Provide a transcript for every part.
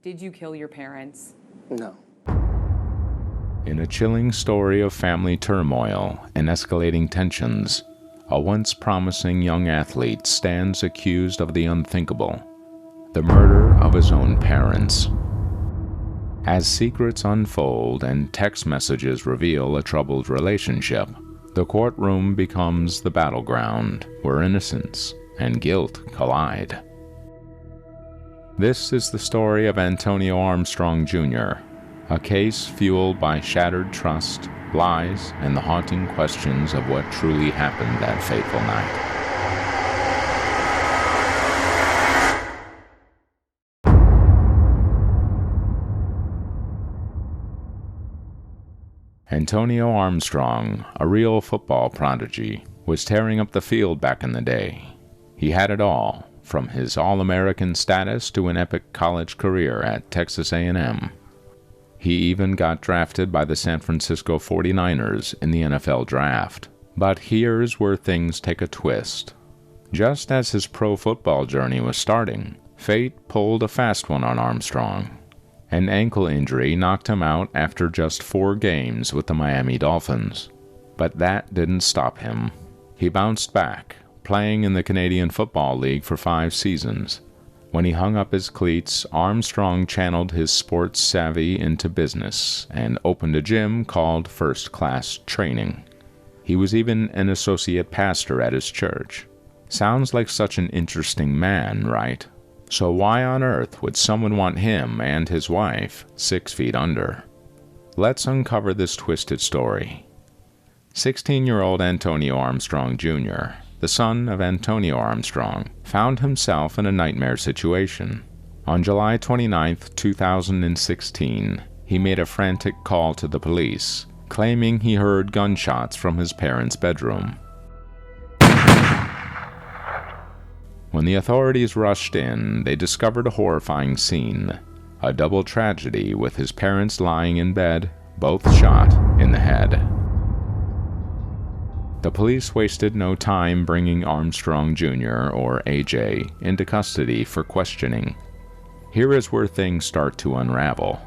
Did you kill your parents? No. In a chilling story of family turmoil and escalating tensions, a once promising young athlete stands accused of the unthinkable, the murder of his own parents. As secrets unfold and text messages reveal a troubled relationship, the courtroom becomes the battleground where innocence and guilt collide. This is the story of Antonio Armstrong Jr., a case fueled by shattered trust, lies, and the haunting questions of what truly happened that fateful night. Antonio Armstrong, a real football prodigy, was tearing up the field back in the day. He had it all, from his All-American status to an epic college career at Texas A&M. He even got drafted by the San Francisco 49ers in the NFL draft. But here's where things take a twist. Just as his pro football journey was starting, fate pulled a fast one on Armstrong. An ankle injury knocked him out after just 4 games with the Miami Dolphins. But that didn't stop him. He bounced back, playing in the Canadian Football League for 5 seasons. When he hung up his cleats, Armstrong channeled his sports savvy into business and opened a gym called First Class Training. He was even an associate pastor at his church. Sounds like such an interesting man, right? So why on earth would someone want him and his wife 6 feet under? Let's uncover this twisted story. 16-year-old Antonio Armstrong Jr., the son of Antonio Armstrong, found himself in a nightmare situation. On July 29, 2016, he made a frantic call to the police, claiming he heard gunshots from his parents' bedroom. When the authorities rushed in, they discovered a horrifying scene, a double tragedy with his parents lying in bed, both shot in the head. The police wasted no time bringing Armstrong Jr., or AJ, into custody for questioning. Here is where things start to unravel.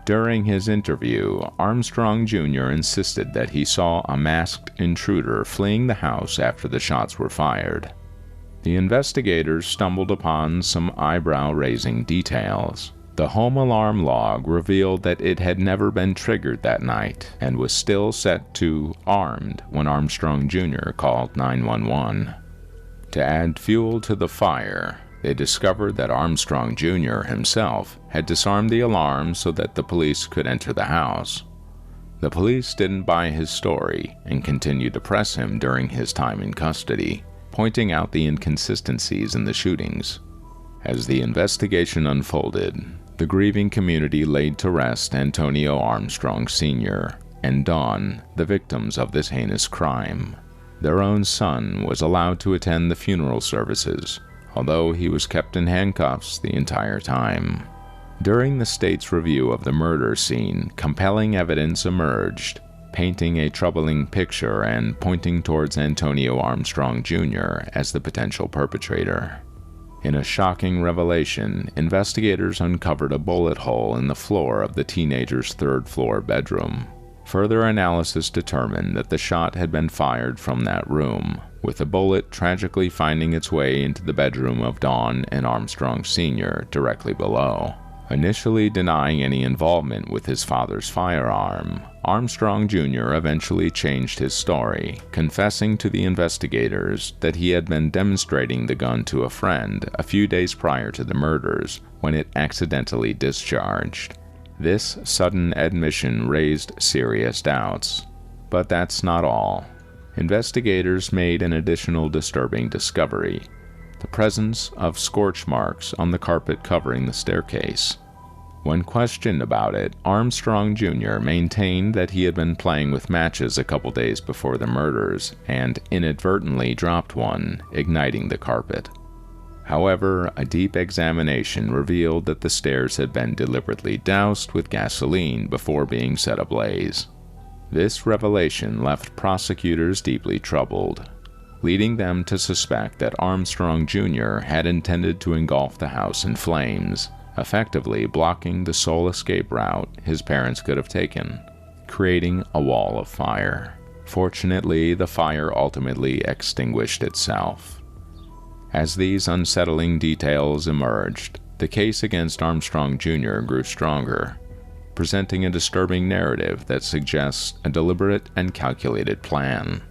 During his interview, Armstrong Jr. insisted that he saw a masked intruder fleeing the house after the shots were fired. The investigators stumbled upon some eyebrow-raising details. The home alarm log revealed that it had never been triggered that night and was still set to armed when Armstrong Jr. called 911. To add fuel to the fire, they discovered that Armstrong Jr. himself had disarmed the alarm so that the police could enter the house. The police didn't buy his story and continued to press him during his time in custody, pointing out the inconsistencies in the shootings. As the investigation unfolded, the grieving community laid to rest Antonio Armstrong Sr. and Dawn, the victims of this heinous crime. Their own son was allowed to attend the funeral services, although he was kept in handcuffs the entire time. During the state's review of the murder scene, compelling evidence emerged, painting a troubling picture and pointing towards Antonio Armstrong Jr. as the potential perpetrator. In a shocking revelation, investigators uncovered a bullet hole in the floor of the teenager's third-floor bedroom. Further analysis determined that the shot had been fired from that room, with the bullet tragically finding its way into the bedroom of Dawn and Armstrong Sr. directly below. Initially denying any involvement with his father's firearm, Armstrong Jr. eventually changed his story, confessing to the investigators that he had been demonstrating the gun to a friend a few days prior to the murders when it accidentally discharged. This sudden admission raised serious doubts. But that's not all. Investigators made an additional disturbing discovery: the presence of scorch marks on the carpet covering the staircase. When questioned about it, Armstrong Jr. maintained that he had been playing with matches a couple days before the murders and inadvertently dropped one, igniting the carpet. However, a deep examination revealed that the stairs had been deliberately doused with gasoline before being set ablaze. This revelation left prosecutors deeply troubled, leading them to suspect that Armstrong Jr. had intended to engulf the house in flames, effectively blocking the sole escape route his parents could have taken, creating a wall of fire. Fortunately, the fire ultimately extinguished itself. As these unsettling details emerged, the case against Armstrong Jr. grew stronger, presenting a disturbing narrative that suggests a deliberate and calculated plan.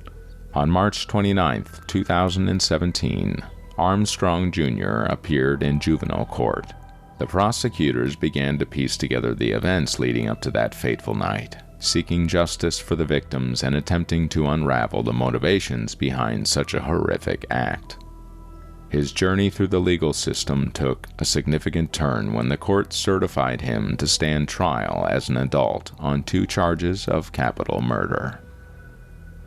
On March 29, 2017, Armstrong Jr. appeared in juvenile court. The prosecutors began to piece together the events leading up to that fateful night, seeking justice for the victims and attempting to unravel the motivations behind such a horrific act. His journey through the legal system took a significant turn when the court certified him to stand trial as an adult on 2 charges of capital murder.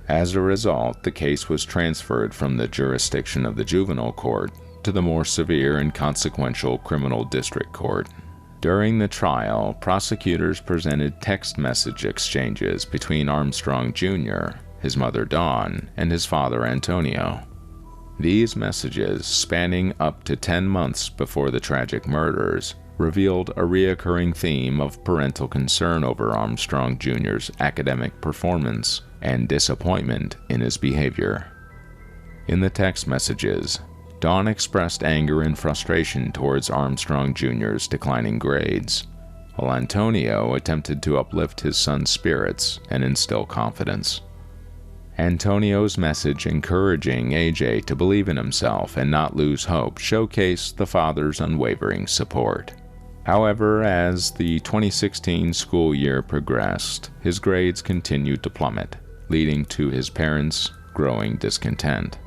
As a result, the case was transferred from the jurisdiction of the juvenile court to the more severe and consequential criminal district court. During the trial, prosecutors presented text message exchanges between Armstrong Jr., his mother Dawn, and his father Antonio. These messages, spanning up to 10 months before the tragic murders, revealed a reoccurring theme of parental concern over Armstrong Jr.'s academic performance and disappointment in his behavior. In the text messages, Dawn expressed anger and frustration towards Armstrong Jr.'s declining grades, while Antonio attempted to uplift his son's spirits and instill confidence. Antonio's message encouraging AJ to believe in himself and not lose hope showcased the father's unwavering support. However, as the 2016 school year progressed, his grades continued to plummet, leading to his parents' growing discontent.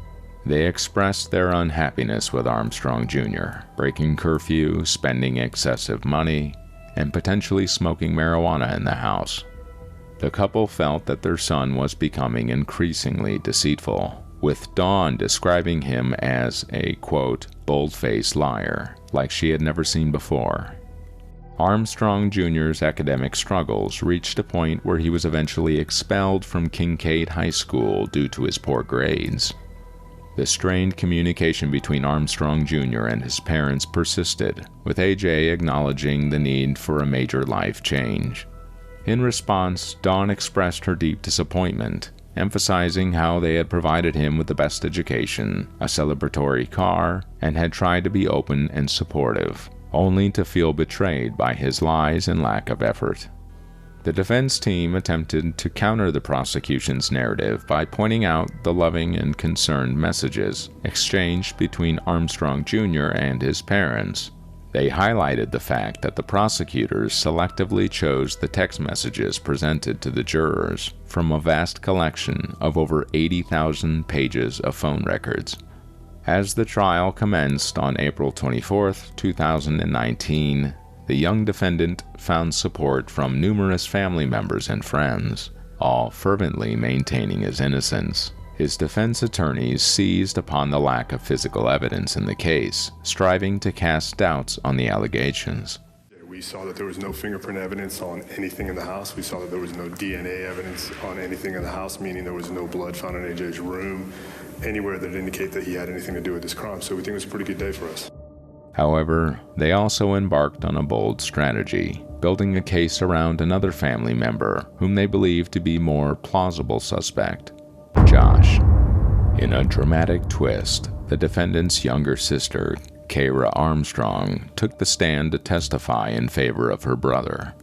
They expressed their unhappiness with Armstrong Jr., breaking curfew, spending excessive money, and potentially smoking marijuana in the house. The couple felt that their son was becoming increasingly deceitful, with Dawn describing him as a, quote, bold-faced liar, like she had never seen before. Armstrong Jr.'s academic struggles reached a point where he was eventually expelled from Kincaid High School due to his poor grades. The strained communication between Armstrong Jr. and his parents persisted, with AJ acknowledging the need for a major life change. In response, Dawn expressed her deep disappointment, emphasizing how they had provided him with the best education, a celebratory car, and had tried to be open and supportive, only to feel betrayed by his lies and lack of effort. The defense team attempted to counter the prosecution's narrative by pointing out the loving and concerned messages exchanged between Armstrong Jr. and his parents. They highlighted the fact that the prosecutors selectively chose the text messages presented to the jurors from a vast collection of over 80,000 pages of phone records. As the trial commenced on April 24, 2019, the young defendant found support from numerous family members and friends, all fervently maintaining his innocence. His defense attorneys seized upon the lack of physical evidence in the case, striving to cast doubts on the allegations. We saw that there was no fingerprint evidence on anything in the house. We saw that there was no DNA evidence on anything in the house, meaning there was no blood found in AJ's room, anywhere that indicate that he had anything to do with this crime. So we think it was a pretty good day for us. However, they also embarked on a bold strategy, building a case around another family member whom they believed to be more plausible suspect, Josh. In a dramatic twist, the defendant's younger sister, Kara Armstrong, took the stand to testify in favor of her brother.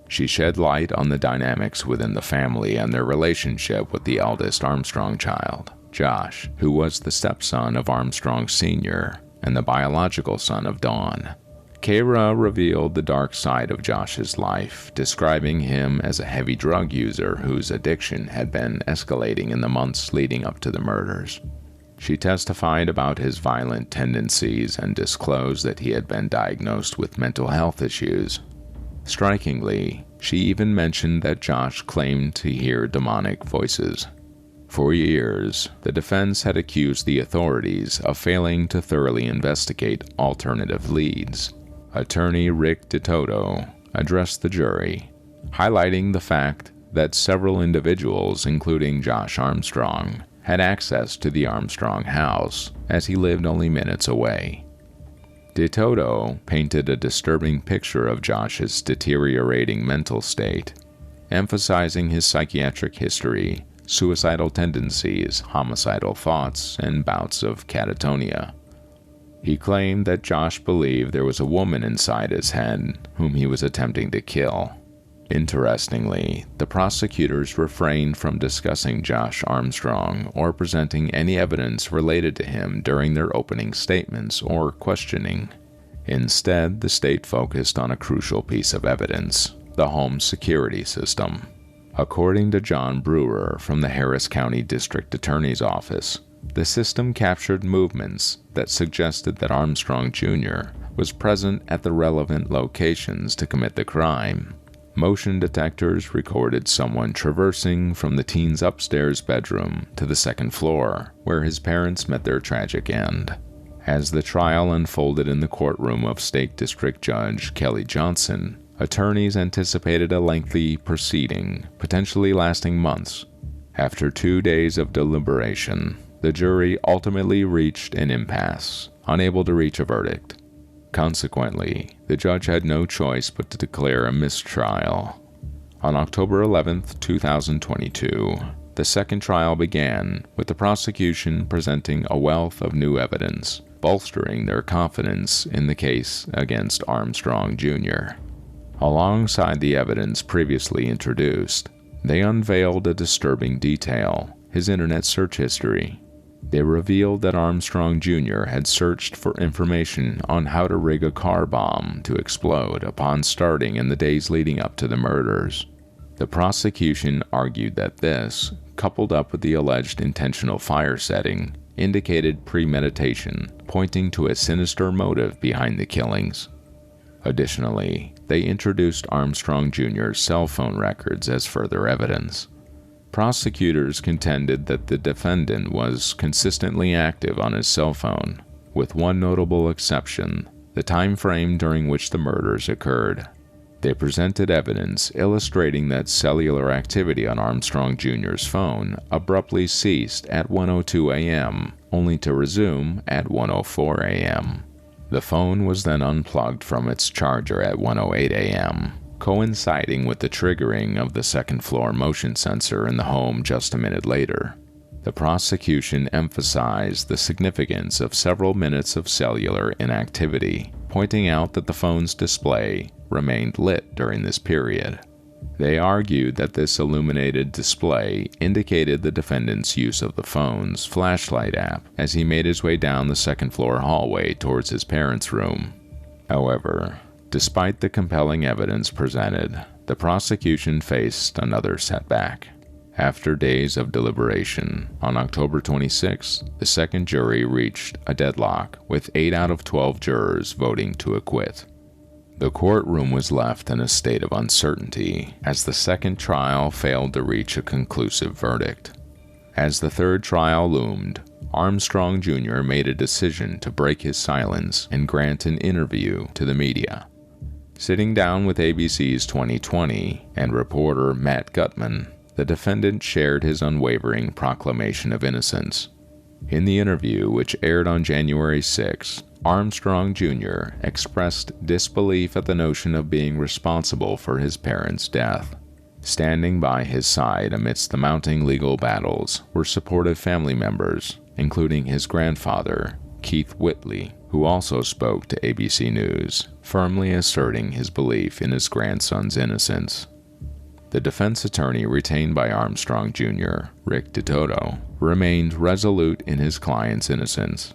She shed light on the dynamics within the family and their relationship with the eldest Armstrong child, Josh, who was the stepson of Armstrong Sr. and the biological son of Dawn. Kara revealed the dark side of Josh's life, describing him as a heavy drug user whose addiction had been escalating in the months leading up to the murders. She testified about his violent tendencies and disclosed that he had been diagnosed with mental health issues. Strikingly, she even mentioned that Josh claimed to hear demonic voices. For years, the defense had accused the authorities of failing to thoroughly investigate alternative leads. Attorney Rick DeToto addressed the jury, highlighting the fact that several individuals, including Josh Armstrong, had access to the Armstrong house, as he lived only minutes away. DeToto painted a disturbing picture of Josh's deteriorating mental state, emphasizing his psychiatric history, suicidal tendencies, homicidal thoughts, and bouts of catatonia. He claimed that Josh believed there was a woman inside his head whom he was attempting to kill. Interestingly, the prosecutors refrained from discussing Josh Armstrong or presenting any evidence related to him during their opening statements or questioning. Instead, the state focused on a crucial piece of evidence: the home security system. According to John Brewer from the Harris County District Attorney's Office, the system captured movements that suggested that Armstrong Jr. was present at the relevant locations to commit the crime. Motion detectors recorded someone traversing from the teen's upstairs bedroom to the second floor, where his parents met their tragic end. As the trial unfolded in the courtroom of State District Judge Kelly Johnson, attorneys anticipated a lengthy proceeding, potentially lasting months. After 2 days of deliberation, the jury ultimately reached an impasse, unable to reach a verdict. Consequently, the judge had no choice but to declare a mistrial. On October 11, 2022, the second trial began, with the prosecution presenting a wealth of new evidence, bolstering their confidence in the case against Armstrong Jr. Alongside the evidence previously introduced, they unveiled a disturbing detail: his internet search history. They revealed that Armstrong Jr. had searched for information on how to rig a car bomb to explode upon starting in the days leading up to the murders. The prosecution argued that this, coupled up with the alleged intentional fire setting, indicated premeditation, pointing to a sinister motive behind the killings. Additionally, they introduced Armstrong Jr.'s cell phone records as further evidence. Prosecutors contended that the defendant was consistently active on his cell phone, with one notable exception: the time frame during which the murders occurred. They presented evidence illustrating that cellular activity on Armstrong Jr.'s phone abruptly ceased at 1:02 a.m., only to resume at 1:04 a.m. The phone was then unplugged from its charger at 1:08 a.m., coinciding with the triggering of the second-floor motion sensor in the home just a minute later. The prosecution emphasized the significance of several minutes of cellular inactivity, pointing out that the phone's display remained lit during this period. They argued that this illuminated display indicated the defendant's use of the phone's flashlight app as he made his way down the second-floor hallway towards his parents' room. However, despite the compelling evidence presented, the prosecution faced another setback. After days of deliberation, on October 26, the second jury reached a deadlock, with 8 out of 12 jurors voting to acquit. The courtroom was left in a state of uncertainty as the second trial failed to reach a conclusive verdict. As the third trial loomed, Armstrong Jr. made a decision to break his silence and grant an interview to the media. Sitting down with ABC's 2020 and reporter Matt Gutman, the defendant shared his unwavering proclamation of innocence. In the interview, which aired on January 6, Armstrong Jr. expressed disbelief at the notion of being responsible for his parents' death. Standing by his side amidst the mounting legal battles were supportive family members, including his grandfather, Keith Whitley, who also spoke to ABC News, firmly asserting his belief in his grandson's innocence. The defense attorney retained by Armstrong Jr., Rick DeToto, remained resolute in his client's innocence.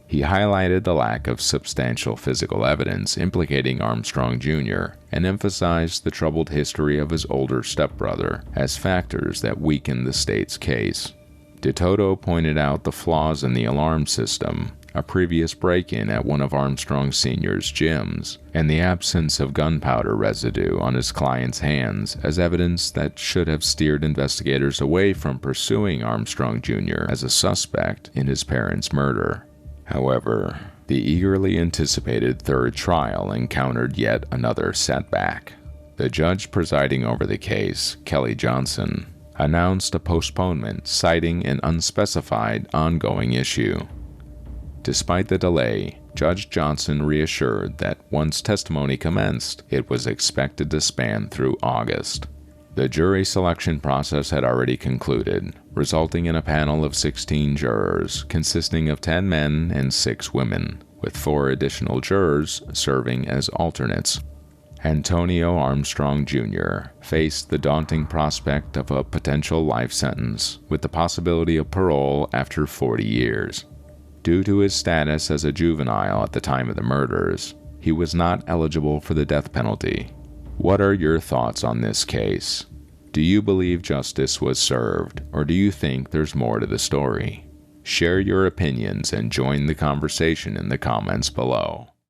He highlighted the lack of substantial physical evidence implicating Armstrong Jr. and emphasized the troubled history of his older stepbrother as factors that weakened the state's case. DeToto pointed out the flaws in the alarm system, a previous break-in at one of Armstrong Sr.'s gyms, and the absence of gunpowder residue on his client's hands as evidence that should have steered investigators away from pursuing Armstrong Jr. as a suspect in his parents' murder. However, the eagerly anticipated third trial encountered yet another setback. The judge presiding over the case, Kelly Johnson, announced a postponement citing an unspecified ongoing issue. Despite the delay, Judge Johnson reassured that once testimony commenced, it was expected to span through August. The jury selection process had already concluded, resulting in a panel of 16 jurors consisting of 10 men and 6 women, with 4 additional jurors serving as alternates. Antonio Armstrong Jr. faced the daunting prospect of a potential life sentence, with the possibility of parole after 40 years. Due to his status as a juvenile at the time of the murders, he was not eligible for the death penalty. What are your thoughts on this case? Do you believe justice was served, or do you think there's more to the story? Share your opinions and join the conversation in the comments below.